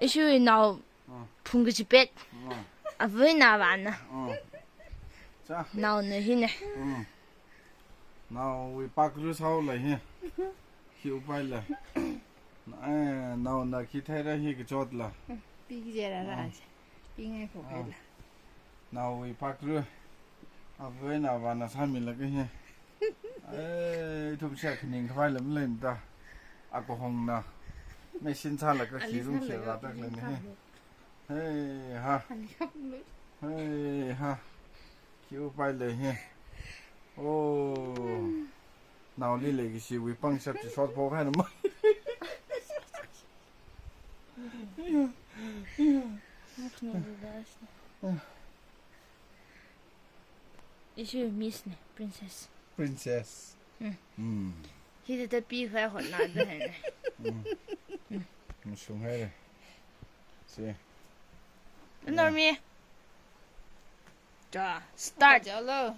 이슈 나오 풍그집뱃 아브이 나와나 자 나오는 히네 nào we pak ru sau lại he hi upai la nào na khi thay ra hi cái chốt la 삐기 제라라 삐ngay 고개라 nào we pak ru à với nào và na sa mình là cái he thùng xe khi nhìn phải lắm lên ta à có hồng na mấy xin xa là cái khí dung xe ra tắc lên he hey ha khi upai lại he ô nào đi lấy cái gì với băng sập chỉ sót phố hay nó 이슈 미스네 프린세스 princess 히데다 삐가 혼나도 해네 xuống hay rồi xem 너미 자 스타트 알로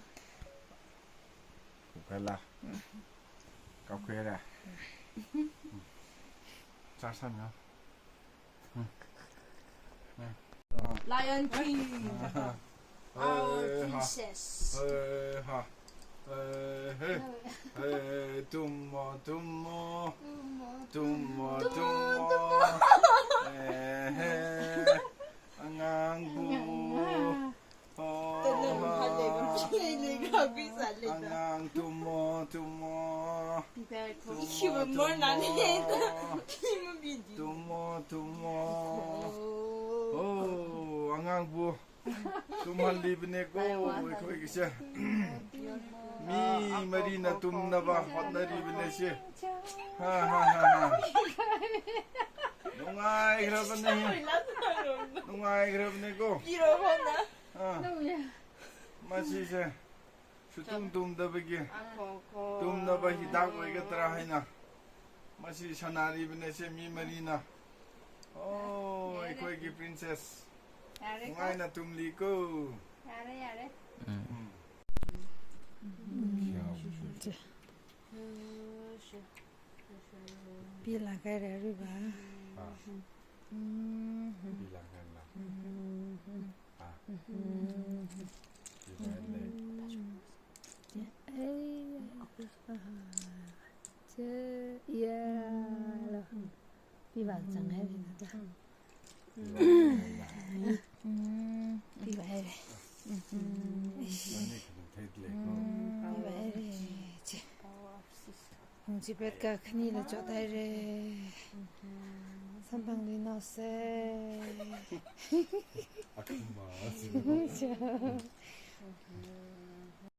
cái là cà phê này cha sao nhá 라이언 킹 our princess ha tummo tummo tummo tummo ngang bu 안녕 tummo tummo 이키면 뭘 나네 이키면 비디 tummo tummo 오 안녕 부 tumhan libne ko ikoi kise mi marina tumna ba hotnari bne se ha nungai grabne ko masih se sutung tumda bagi tumna ba hidak oigatara haina masih sanari bne se mi marina oh ikoi ki princess ngai na tumli ko 야래 bilang kaya riba bilang kan lah ya lah bilang jangan 비바이레 홍지베가 큰일을 쫓아이래 선방리 넣었어